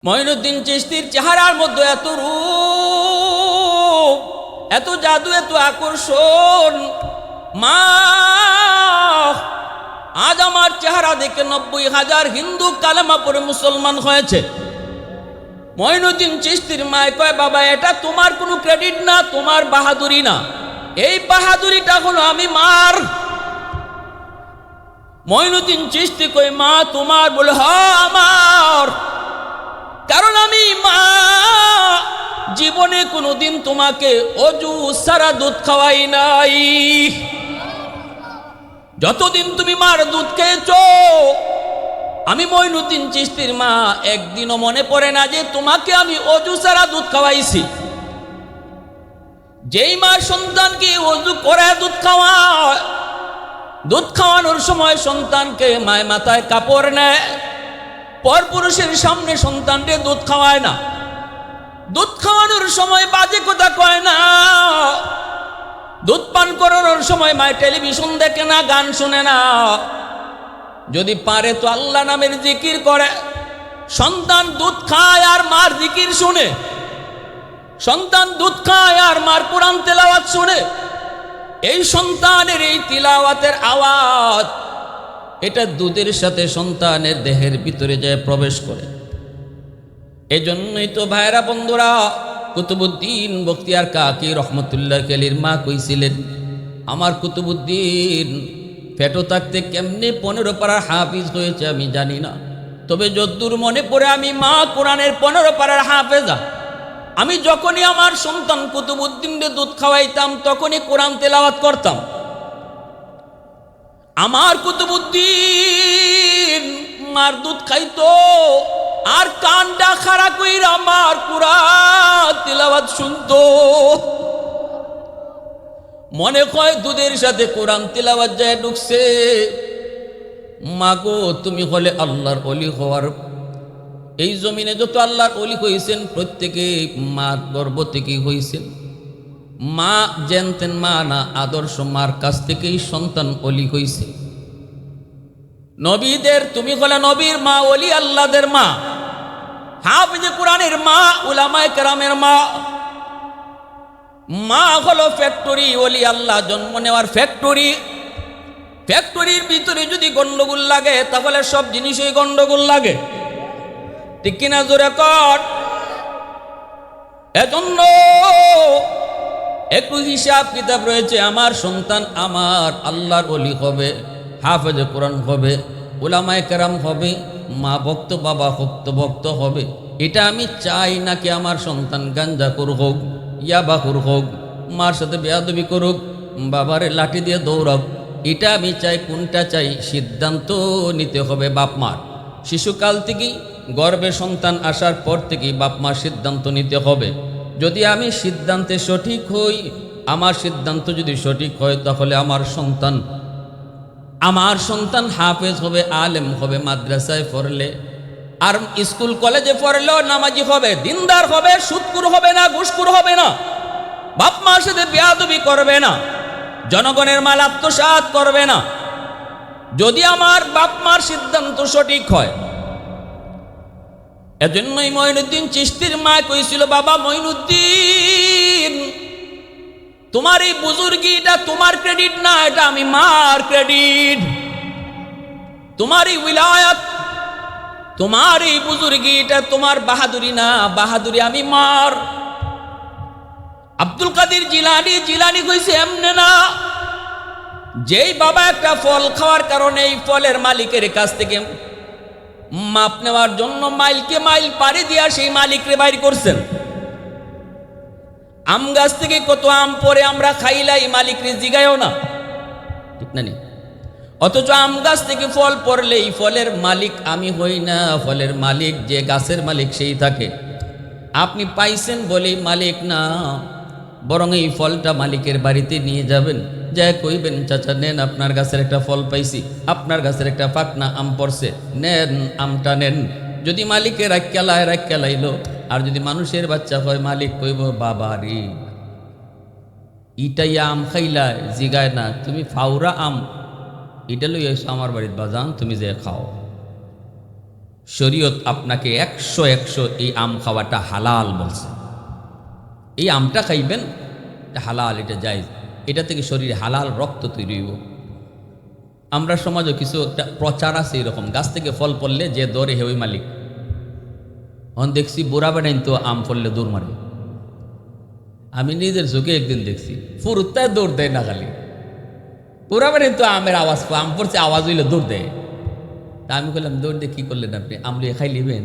মঈনুদ্দিন চিশতির চেহারার মধ্যে এত রূপ, এত জাদু, এত আকর্ষণ। মা, আজ আমার চেহারা দেখে 90,000 হিন্দু কালেমা পড়ে মুসলমান হয়েছে। মঈনুদ্দিন চিশতির মায় কয়, বাবা এটা তোমার কোনো ক্রেডিট না, তোমার বাহাদুরি না, এই বাহাদুরিটা হলো আমি মার। মঈনুদ্দিন চিশতি কয়, মা তোমার? বলে হ্যাঁ আমার, কারণ আমি মা জীবনে কোনোদিন তোমাকে অজু সারা দুধ খাওয়াই নাই। যতদিন তুমি মার দুধ খেয়েছো, আমি মঈনুদ্দিন চিশতির মা একদিনও মনে পড়ে না যে তোমাকে আমি অজু সারা দুধ খাওয়াইছি। যেই মা সন্তানকে অজু করে দুধ খাওয়ায়, দুধ খাওয়ানোর সময় সন্তানকে মায় মাথায় কাপড় নেয়, পরপুরুষের সামনে সন্তানকে দুধ খাওয়ায় না। দুধ খাওয়ানোর সময় বাজে কথা কয় না। দুধ পান করানোর সময় মায় টেলিভিশন দেখে না, গান শুনে না। যদি পারে তো আল্লাহ নামের জিকির করে। সন্তান দুধ খায় আর মার জিকির শুনে, সন্তান দুধ খায় আর মার কোরআন তেলাওয়াত শুনে। এই সন্তানের এই তিলাওয়াতের আওয়াজ, এটা দুধের সাথে সন্তানের দেহের ভিতরে যায় প্রবেশ করে। এজন্যই তো ভাইরা বন্ধুরা, কুতুবউদ্দিন বখতিয়ার কাকি রহমতুল্লাহ আলাইহির মা কইছিলেন, আমার কুতুবউদ্দিন পেটো থাকতে কেমনে 15 পারার হাফিজ হয়েছে আমি জানি না, তবে যদ্দূর মনে পড়ে আমি মা কোরআনের 15 পারার হাফেজা। আমি যখনই আমার সন্তান কুতুবউদ্দিনকে দুধ খাওয়াইতাম তখনই কোরআন তেলাওয়াত করতাম। আমার কুতুবউদ্দিন মার দুধ খাইতো আর কানটা খাড়া কইরা আমার কুরআন তিলাওয়াত শুনতো। মনে হয় দুধের সাথে কোরআন তিলাওয়াত যায় ঢুকছে। মাগো তুমি হলে আল্লাহর ওলি হওয়ার, এই জমিনে যত আল্লাহর ওলি হয়েছেন প্রত্যেকে মার গর্ভ থেকেই হয়েছেন। মা জানতেন মা না, আদর্শ মার কাছ থেকেই সন্তান ওলি হয়েছে। নবীদের তুমি হলে নবীর মা, ওলি আল্লাহদের মা, হাফিজে কোরআনের মা, উলামায়ে কেরামের মা। মা হলো ফ্যাক্টরি, ওলি আল্লাহ জন্ম নেওয়ার ফ্যাক্টরি। ফ্যাক্টরির ভিতরে যদি গন্ডগোল লাগে তাহলে সব জিনিসই গন্ডগোল লাগে, ঠিক কিনা জোরে কর। এজন্য একটু হিসাব কিতাব রয়েছে। আমার সন্তান আমার আল্লাহর ওলি হবে, হাফেজে কোরআন হবে, উলামায়ে কেরাম হবে, মা ভক্ত বাবা ভক্ত হবে। এটা আমি চাই নাকি আমার সন্তান গাঞ্জাখোর হোক, ইয়াবাখোর হোক, মার সাথে বেয়াদবি করুক, বাবারে লাঠি দিয়ে দৌড়াক, এটা আমি চাই? কোনটা চাই? সিদ্ধান্ত নিতে হবে বাপ মার। শিশুকাল থেকেই, গর্ভে সন্তান আসার পর থেকেই বাপ মার সিদ্ধান্ত নিতে হবে। যদি আমি সিদ্ধান্তে সঠিক হই, আমার সিদ্ধান্ত যদি সঠিক হয়, তাহলে আমার সন্তান হাফেজ হবে, আলেম হবে, মাদ্রাসায় পড়লে আর স্কুল কলেজে পড়লেও নামাজি হবে, দিনদার হবে, সুদখোর হবে না, ঘুষখোর হবে না, বাপ মার সাথে বেয়াদবি করবে না, জনগণের মাল আত্মসাৎ করবে না। যদি আমার বাপ মার সিদ্ধান্ত সঠিক হয়। এজন্যই মঈনুদ্দিন চিশতির মা কইছিল, বাবা মঈনুদ্দিন তোমার এই বুজুর্গি, এটা তোমার ক্রেডিট না, এটা আমি মার ক্রেডিট। তোমার এই উলায়াত, তোমার এই বুজুর্গি, এটা তোমার বাহাদুরি না, বাহাদুরি আমি মার। আব্দুল কাদের জিলানী কইছে এমনে না, যেই বাবা একটা ফল খাওয়ার কারণে এই ফলের মালিকের কাছ থেকে মাপ নেওয়ার জন্য মাইলকে মাইল পাড়ি দিয়া সেই মালিকরে বাইর করছেন। আম গাছ থেকে কত আম পরে আমরা খাইলাই, মালিকরে জিগায়ও না, ঠিক না? অথচ আম গাছ থেকে ফল পড়লে এই ফলের মালিক আমি হই না, ফলের মালিক যে গাছের মালিক সেই থাকে। আপনি পাইছেন বলেই মালিক না, বরং এই ফলটা মালিকের বাড়িতে নিয়ে যাবেন, যা কইবেন চাচা নেন আপনার গাছের একটা ফল পাইছি, আপনার গাছের একটা পাকনা আম পড়ছে, নেন আমটা নেন। যদি মালিকের রাখলাইলো, আর যদি মানুষের বাচ্চা হয় মালিক কইব, বাবা রে ইটাই আম খাইলা, জিগায় না তুমি ফাউরা আম এটা লই এসো আমার বাড়ির বাজান, তুমি যে খাও। শরীয়ত আপনাকে 100 এই আম খাওয়াটা হালাল বলছে। এই আমটা খাইবেন, এটা হালাল, এটা জায়েজ, এটা থেকে শরীরে হালাল রক্ত তৈরি হইব। আমরা সমাজও কিছু একটা প্রচার আছে এরকম, গাছ থেকে ফল পড়লে যে দৌড়ে হে ওই মালিক। এখন দেখছি বুড়া বেড়াইন তো আম পড়লে দৌড় মারে। আমি নিজের চোখে একদিন দেখছি ফুরুত্তায় দৌড় দেয় না, খালি বুড়া বেড়াইন তো আমের আওয়াজ, আম পড়ছে আওয়াজ হইলে দৌড় দেয়। তা আমি বললাম দৌড় দিয়ে কী করলেন আপনি? আমলি খাই লিবেন?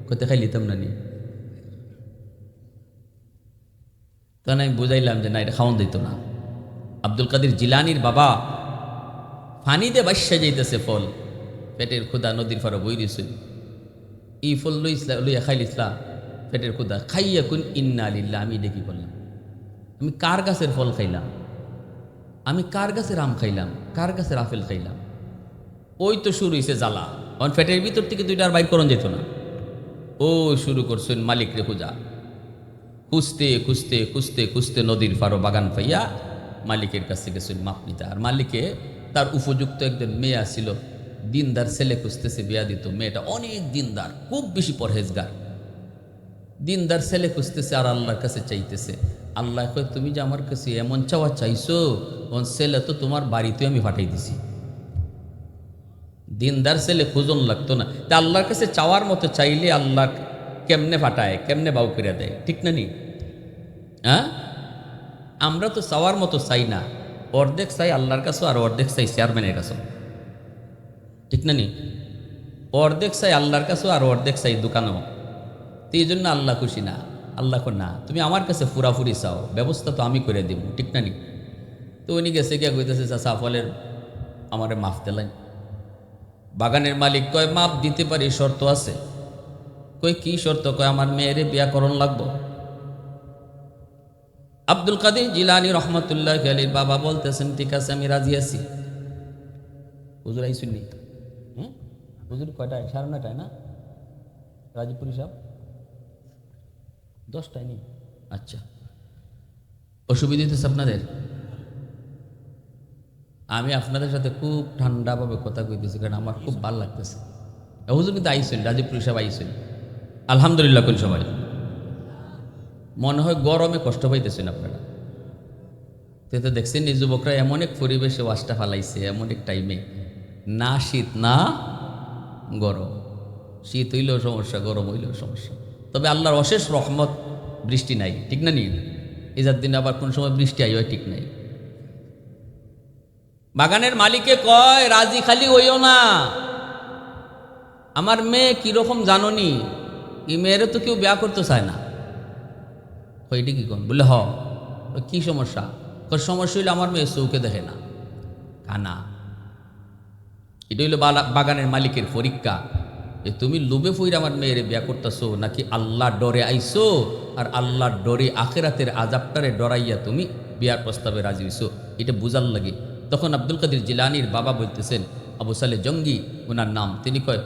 কোথায় খাই লিতাম না নি। তখন আমি বুঝাইলাম যে না, এটা খাওয়ান দিত না। আব্দুল কাদের জিলানির বাবা ফানিতে বাসা যাইতেছে ফল, পেটের ক্ষুদা, নদীর ফারো বই দিয়েছিল, এই ফল লইয়া খাইল ইসলা, পেটের ক্ষুদা খাইয়া কোন ইন্না আলিল্লাহ। আমি এটা কি করলাম? আমি কার গাছের ফল খাইলাম? আমি কার গাছের আম খাইলাম? কার গাছের আপেল খাইলাম? ওই তো শুরু হয়েছে জ্বালা। কারণ পেটের ভিতর থেকে দুইটা আর বাইর করন যেত না। ও শুরু করছেন মালিক রে খুঁজা, খুঁজতে খুঁজতে খুঁজতে খুঁজতে নদীর ফারো বাগান পাইয়া মালিকের কাছে গেছেন মাপ নিতে। আর মালিকে তার উপযুক্ত একজন মেয়ে আসছিল, দিনদার ছেলে খুঁজতেছে, বিয়া দিত। মেয়েটা অনেক দিনদার, খুব বেশি পরহেজগার। দিনদার ছেলে খুঁজতেছে আর আল্লাহর কাছে চাইতেছে। আল্লাহ কয়, তুমি যে আমার কাছে এমন চাওয়া চাইছো, ওন ছেলে তো তোমার বাড়িতে আমি পাঠাই দিছি। দিনদার ছেলে খুঁজন লাগতো না। তা আল্লাহর কাছে চাওয়ার মতো চাইলে আল্লাহ কেমনে পাঠায়, কেমনে বাউ করে দেয়, ঠিক না নি? হ্যাঁ, আমরা তো চাওয়ার মতো চাই না, অর্ধেক চাই আল্লাহর কাছে আর অর্ধেক চাই চেয়ারম্যানের কাছে, ঠিক না নি? অর্ধেক চাই আল্লাহর কাছে আর অর্ধেক চাই দোকানেও। তো এই জন্য আল্লাহ খুশি না। আল্লাহ না, তুমি আমার কাছে ফুরাফুরি চাও, ব্যবস্থা তো আমি করে দিব, ঠিক না নি? তো উনি গেছে গিয়া কইতেছে, চাচা ফলের আমারে মাফ দিলেন। বাগানের মালিক কয়, মাপ দিতে পারি, শর্ত আছে। কই কি শর্ত? কয় আমার মেয়েরে বিয়া করণ লাগবো। আব্দুল কাদের জিলানী রহমতুল্লাহ আলাইহির বাবা বলতেছেন, ঠিক আছে আমি রাজি আছি। হুজুর আইসুননি? হুজুর কয়টায়? 9:30 না? রাজীপুরি সাহেব 10টায় নি? আচ্ছা, অসুবিধা হইতেছে আপনাদের? আমি আপনাদের সাথে খুব ঠান্ডাভাবে কথা কইতেছি, কারণ আমার খুব ভালো লাগতেছে। হুজুর কিন্তু আইসেন, রাজীপুরি সাহেব আইসেন, আলহামদুলিল্লাহ কোন সবাই। মনে হয় গরমে কষ্ট পাইতেছেন আপনারা। তো দেখছেন এই যুবকরা এমন এক পরিবেশে ওয়াজটা ফালাইছে, এমন এক টাইমে, না শীত না গরম। শীত হইলেও সমস্যা, গরম হইলেও সমস্যা। তবে আল্লাহর অশেষ রহমত, বৃষ্টি নাই, ঠিক না নি? ইজার দিনে আবার কোন সময় বৃষ্টি আই হয়, ঠিক নাই। বাগানের মালিকে কয়, রাজি খালি হইও না, আমার মেয়ে কিরকম জাননি, এই মেয়েরে তো কেউ বিয়া করতে চায় না। এটা কি কোন? বলে হ, কি সমস্যা? সমস্যা হইলে আমার মেয়ে চৌকে দেখে না, কানা। এটা হইল বাগানের মালিকের পরীক্ষা, যে তুমি লোভে ফইরা আমার মেয়েরে বিয়া করতেছো, নাকি আল্লাহ ডরে আইসো আর আল্লাহর ডরে আখেরাতের আজাবটারে ডরাইয়া তুমি বিয়ার প্রস্তাবে রাজি হইছো, এটা বুঝার লাগে। তখন আব্দুল কাদের জিলানির বাবা বলতেছেন, আবু সালে জঙ্গি ওনার নাম, তিনি কয়,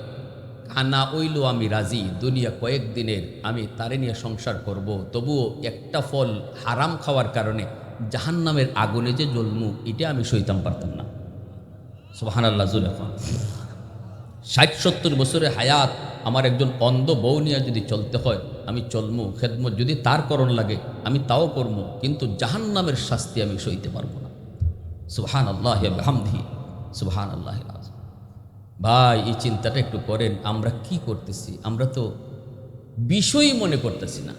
কানা ওইল আমি রাজি, দুনিয়া কয়েকদিনের, আমি তারে নিয়ে সংসার করব, তবুও একটা ফল হারাম খাওয়ার কারণে জাহান্নামের আগুনে যে জ্বলমু, এটা আমি সইতাম পারতাম না। সুবহানাল্লাহ। 60-70 বছরের হায়াত আমার একজন অন্ধ বউ নিয়ে যদি চলতে হয়, আমি চলমু, খেদমত যদি তার করণ লাগে আমি তাও করবো, কিন্তু জাহান্নামের শাস্তি আমি সইতে পারবো না। সুবহানাল্লাহি ওয়া বিহামদিহি, সুবহানাল্লাহিল আযীম। ভাই, এই চিন্তাটা একটু করেন, আমরা কি করতেছি? আমরা তো বিষয়ই মনে করতেছি না,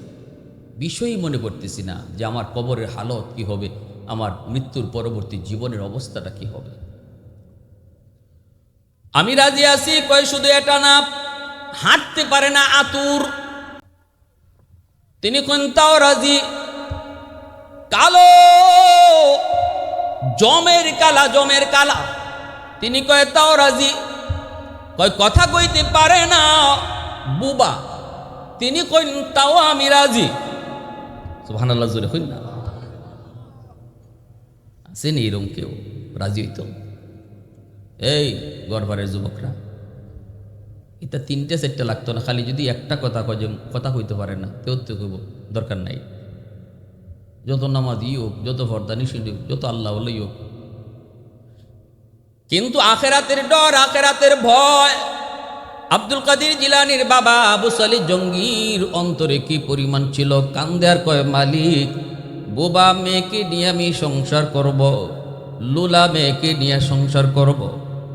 বিষয়ই মনে করতেছি না যে আমার কবরের হালত কি হবে, আমার মৃত্যুর পরবর্তী জীবনের অবস্থাটা কি হবে। আমি রাজি আছি, কয় শুধু এটা না, হাঁটতে পারে না আতুর, তিনি কোন তাও রাজি। কালো, জমের কালা, জমের কালা, তিনি কয় তাও রাজি। কয় কথা কইতে পারে না, বুবা, তিনি কইন তাও আমি রাজি। সুবহানাল্লাহ, জোরে কইন না। আছেন এরকম কেউ রাজি হইতো? এই গরবারের যুবকরা, এটা 3-4টা লাগতো না, খালি যদি একটা কথা কয় যে কথা কইতে পারে না, কেউ তো কইব দরকার নাই, যত নামাজি হোক, যত ফর্দা নিষেধ হোক, যত আল্লাহ বলেই হোক, কিন্তু আখেরাতের ডর, আখেরাতের ভয়, আব্দুল কাদের জিলানীর বাবা আবু সালিহ জঙ্গির অন্তরে কি পরিমাণ ছিল, কান্দে আর কয়, মালিক বোবা মেয়েকে নিয়ে আমি সংসার করব, লুলা মেয়েকে নিয়ে সংসার করব।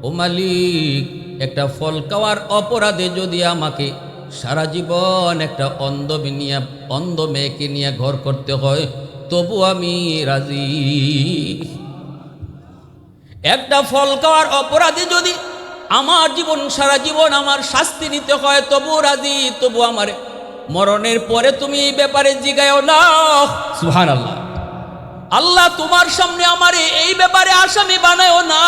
ও মালিক, একটা ফল খাওয়ার অপরাধে যদি আমাকে সারা জীবন একটা অন্ধ মেয়েকে নিয়ে ঘর করতে হয়, তবু আমি রাজি। একটা ফল খাওয়ার অপরাধে যদি আমার জীবন সারা জীবন আমার শাস্তি নিতে হয়, তবু রাজি, তবু আমার মরণের পরে তুমি এই ব্যাপারে জিগায়ও না। সুবহানাল্লাহ। আল্লাহ তোমার সামনে আমার এই ব্যাপারে আসামি বানায়ও না।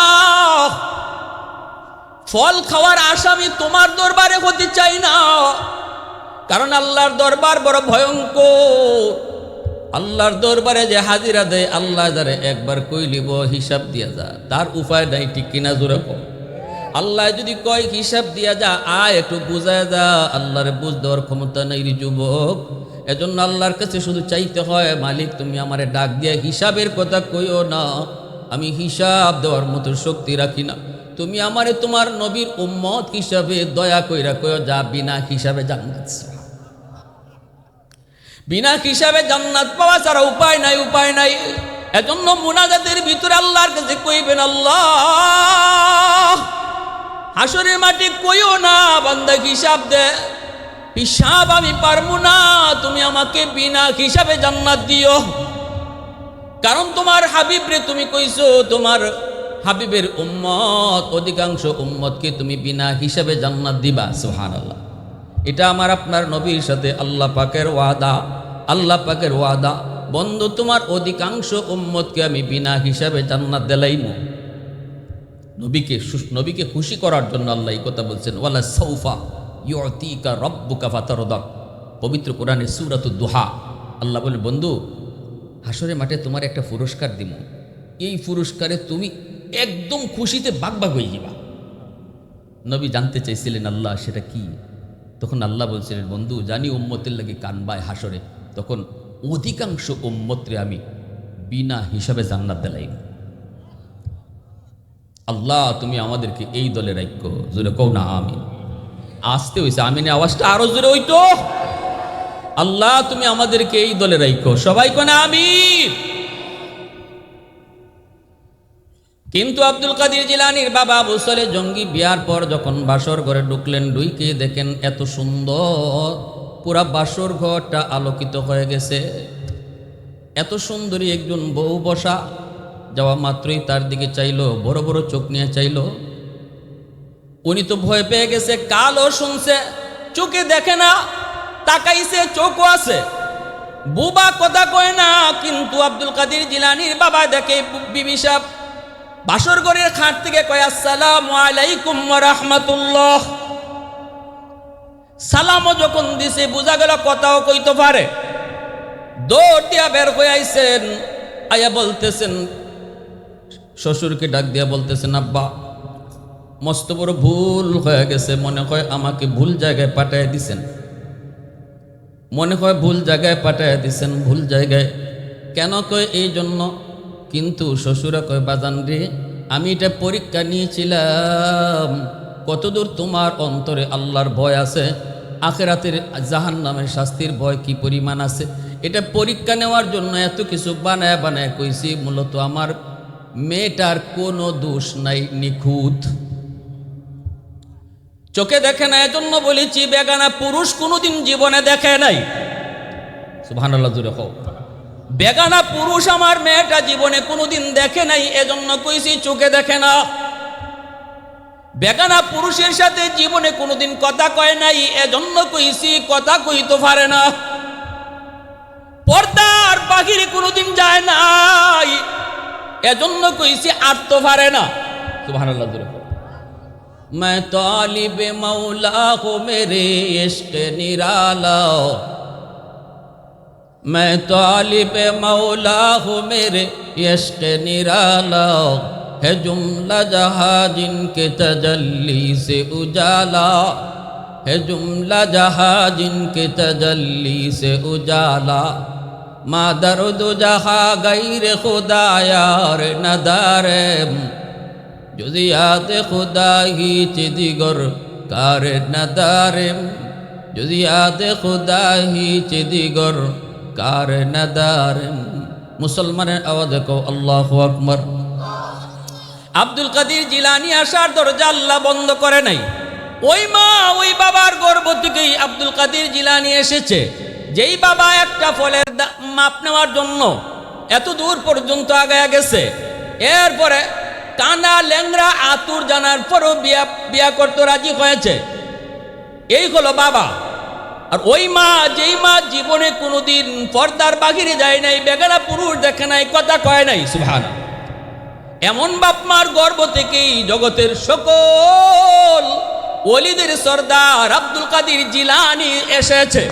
ফল খাওয়ার আসামি তোমার দরবারে হতে চাই না, কারণ আল্লাহর দরবার বড় ভয়ঙ্কর। আল্লাহর দরবারে যে হাজিরা দেয়, আল্লাহ যারে একবার কইলিব হিসাব দিয়া যা, তার উপায় নাই, ঠিক কিনা জোরে কও। আল্লাহ যদি কয় হিসাব দিয়া যা, আয় একটু বুঝায় যা, আল্লাহরে বুঝ দেওয়ার ক্ষমতা নাই রে যুবক। এজন্য আল্লাহর কাছে শুধু চাইতে হয়, মালিক তুমি আমারে ডাক দিয়া হিসাবের কথা কইও না, আমি হিসাব দেওয়ার মতো শক্তি রাখি না। তুমি আমারে তোমার নবীর উম্মত হিসাবে দয়া কইরা কইও যা, বিনা হিসাবে জান্নাত। বিনা হিসাবে জান্নাত পাওয়া ছাড়া উপায় নাই, উপায় নাই। এজন্য মুনাজাতের ভিতরে আল্লাহর কাছে কইবেন, আল্লাহ হাসরের মাটি কইও না বান্দা হিসাব দে, হিসাব আমি পারবো না, তুমি আমাকে বিনা হিসাবে জান্নাত দিও। কারণ তোমার হাবিব রে তুমি কইছো, তোমার হাবিবের উম্মত অধিকাংশ উম্মতকে তুমি বিনা হিসাবে জান্নাত দিবা। সুবহানাল্লাহ। এটা আমার আপনার নবীর সাথে আল্লাহ পাকের ওয়াদা, আল্লাহ পাকের ওয়াদা। বন্ধু, তোমার অধিকাংশ উম্মতকে আমি বিনা হিসাবে জান্নাত দিলাইমু। নবীকে খুশি করার জন্য আল্লাহ এই কথা বলছেন, ওয়ালা সাউফা ইউতিকা রাব্বুকা ফাতারদা। পবিত্র কোরআনে সূরাতুদ দুহা আল্লাহ বলে, বন্ধু হাসরের মাঠে তোমার একটা পুরস্কার দিব, এই পুরস্কারে তুমি একদম খুশিতে বাগবাগ হয়ে যাবা। নবী জানতে চাইছিলেন আল্লাহ সেটা কি? তখন আল্লাহ বলছিলেন, বন্ধু জানি উম্মতের লাগে কানবায় হাসরে, তখন অধিকাংশ উম্মতরে আমি বিনা হিসাবে জান্নাত দিলাইম। আল্লাহ তুমি আমাদেরকে এই দলে রাখো। জোরে কও না আমিন। আসতে হইছে, আমিনের আওয়াজটা আরো জোরে হইতো। আল্লাহ তুমি আমাদেরকে এই দলে রাখো, সবাই কোন আমিন। কিন্তু আব্দুল কাদের জিলানীর বাবা আবু সালেহ জঙ্গি বিয়ার পর যখন বাসর ঘরে ঢুকলেন, ঢুকে দেখেন এত সুন্দর, পুরা বাসর ঘরটা আলোকিত হয়ে গেছে। এত সুন্দরী একজন বউ বসা, যাওয়া মাত্রই তার দিকে চাইলো, বড় বড় চোখ নিয়ে চাইলো। উনি তো ভয় পেয়ে গেছে, কালও শুনছে, চোখে দেখে না, তাকাইছে, চোখও আছে, বুবা কথা কয় না। কিন্তু আব্দুল কাদের জিলানীর বাবা দেখে বিবি সাহেব বাসর ঘরের খাট থেকে কয়, আসসালামু আলাইকুম ওয়া রাহমাতুল্লাহ। সালামও যখন দিছে, বোঝা গেল কথাও কইতে পারে। দৌড় দিয়া বের হয়ে আইছেন, আয়া বলতেছেন, শ্বশুরকে ডাক দিয়া বলতেছেন, আব্বা মস্ত বড় ভুল হয়ে গেছে, মনে হয় আমাকে ভুল জায়গায় পাঠায় দিছেন, মনে হয় ভুল জায়গায় পাঠায় দিছেন। ভুল জায়গায় কেন কয়? এই জন্য। কিন্তু শ্বশুরা কয়, বাজান রে, আমি এটা পরীক্ষা নিয়েছিলাম কতদূর তোমার অন্তরে আল্লাহর ভয় আছে, আখিরাতের জাহান্নামের শাস্তির ভয় কি পরিমাণ আছে, এটা পরীক্ষা নেওয়ার জন্য এত কিছু বানায় বানায় কইছি। মূলত আমার মেয়েটার কোনো দোষ নাই, নিখুঁত, চোখে দেখে না, এজন্য বলেছি বেগানা পুরুষ কোনোদিন জীবনে দেখে নাই। সুবহানাল্লাহ জোরে কও। বেগানা পুরুষ আমার মেয়েটা জীবনে কোনোদিন দেখে নাই, এজন্য কইছি চোখে দেখে না। বেগানা পুরুষের সাথে জীবনে কোনোদিন কথা কয় নাই, এজন্য কইছি কথা কইতে পারে না। পর্দার বাহিরে কোনোদিন যায় নাই, এজন্য কইছি আটতে পারে না। সুবহানাল্লাহ জোরে কও। मैं तालिब मौला हूँ मेरे इश्क निराला, मैं तालिब मौला हूँ मेरे इश्क निराला, है जुमला जहाँ जिनके तजल्ली से उजाला, है जुमला जहाँ जिनके तजल्ली से उजाला, मा दर्द जहाँ गैर खुदा यार नदारे, जुजियात खुदा ही दिगर কারে নাদারেম যদি আদে খুদাহি চেদিগর কারে নাদারেম। মুসলমানের আওয়াজে কও আল্লাহু আকবার। আব্দুল কাদের জিলানী আসার দরজা আল্লাহ বন্ধ করে নাই। ওই মা ওই বাবার গর্ভ থেকেই আব্দুল কাদের জিলানী এসেছে। যেই বাবা একটা ফলের মাপ নেওয়ার জন্য এত দূর পর্যন্ত আগায়া গেছে, এরপরে কানা ল্যাংরা আতুর জানার পরও বিয়া করতে রাজি হয়েছে, এই হলো বাবা। আর ওই মা, যেই মা জীবনে কোনোদিন পর্দার বাহিরে যায় নাই, বেগানা পুরুষ দেখে নাই, কথা কয় নাই, সুবহানাল্লাহ, এমন বাপ মার গর্ভ থেকেই জগতের সকল ওলিদের সর্দার আব্দুল কাদের জিলানী এসেছে।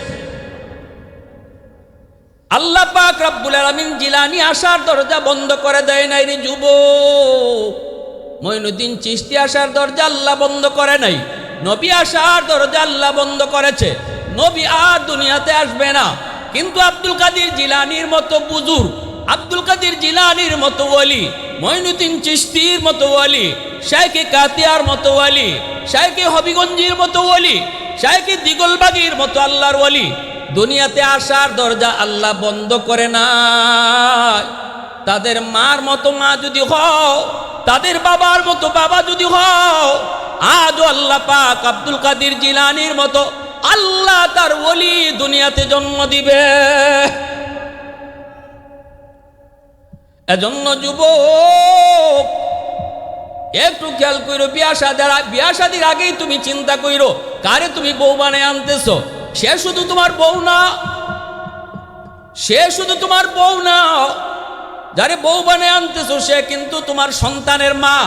আল্লাহ পাক রব্বুল আলামিন জিলানী আসার দরজা বন্ধ করে দেয় নাই রে যুবক। মঈনুদ্দিন চিশতি আসার দরজা আল্লাহ বন্ধ করে নাই। নবী আসার দরজা আল্লাহ বন্ধ করেছে। নবী আর দুনিয়াতে আসবে না, কিন্তু আব্দুল কাদের জিলানীর মতো বুজুর্গ, আব্দুল কাদের জিলানীর মতো ওলি, মঈনুদ্দিন চিশতির মতো ওলি, শাইখে কাতিয়ার মতো ওলি, শাইখে হবিগঞ্জের মতো ওলি, শাইখে দিগলবাগির মতো আল্লাহর ওলি দুনিয়াতে আসার দরজা আল্লাহ বন্ধ করে না। তাদের মার মতো মা যদি হও, তাদের বাবার মতো বাবা যদি হও, আজও আল্লাহ পাক আব্দুল কাদের জিলানীর মতো আল্লাহ তার ওলি দুনিয়াতে জন্ম দিবে। এজন্য যুবক একটু খেয়াল করো, বিয়া শাদির আগেই তুমি চিন্তা করো কারে তুমি বউ বানায় আনতেছো। সে শুধু তোমার বউ না, সে শুধু তোমার বউ না, যারে বউ বানায় আনতেছো সে কিন্তু তোমার সন্তানের মা,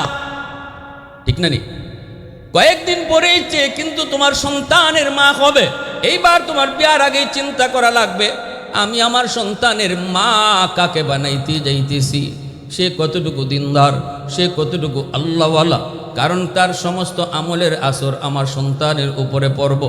ঠিক না? নি কয়েকদিন পরেই কিন্তু তোমার সন্তানের মা হবে। এইবার তোমার বিয়ার আগেই চিন্তা করা লাগবে, আমি আমার সন্তানের মা কাকে বানাইতে যাইতেছি, সে কতটুকু দিনদার, সে কতটুকু আল্লাহওয়ালা, কারণ তার সমস্ত আমলের আসর আমার সন্তানের উপরে পড়ব।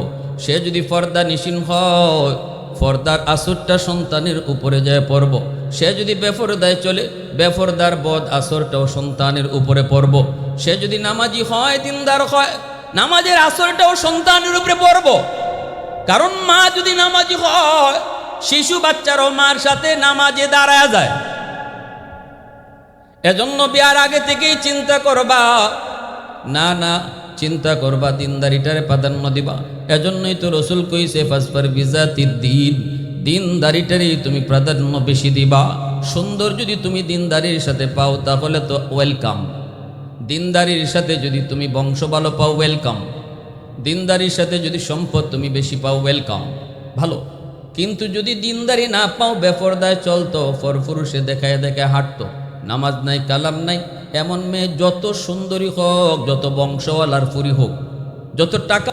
সে যদি পর্দা নিশিন হয়, পর্দার আসরটা সন্তানের উপরে যায় পড়ব। সে যদি বেপরদায় চলে, বেপরদার বদ আসরটাও সন্তানের উপরে পড়ব। সে যদি নামাজি হয়, দিনদার হয়, নামাজের আসরটাও সন্তানের উপরে পড়ব। কারণ মা যদি নামাজি হয়, শিশু বাচ্চারও মার সাথে নামাজে দাঁড়ায় যায়। এজন্য বিয়ার আগে থেকেই চিন্তা করবা, না চিন্তা করবা দিনদারিটারে প্রাধান্য দিবা। এজন্যই তো রসুল কইছে ফাসফার বিজাতিদ দ্বীন, দিনদারিটারই তুমি প্রাধান্য বেশি দিবা। সুন্দর যদি তুমি দিনদারির সাথে পাও তাহলে তো ওয়েলকাম। দিনদারির সাথে যদি তুমি বংশ ভালো পাও, ওয়েলকাম। দিনদারির সাথে যদি সম্পদ তুমি বেশি পাও, ওয়েলকাম, ভালো। কিন্তু যদি দিনদারি না পাও, বেপরদায় চলতো, পরপুরুষে দেখায় দেখায় হাঁটতো, নামাজ নাই কালাম নাই, এমন মেয়ে যত সুন্দরী হোক, যত বংশওয়ালার ফুরি হোক, যত টাকা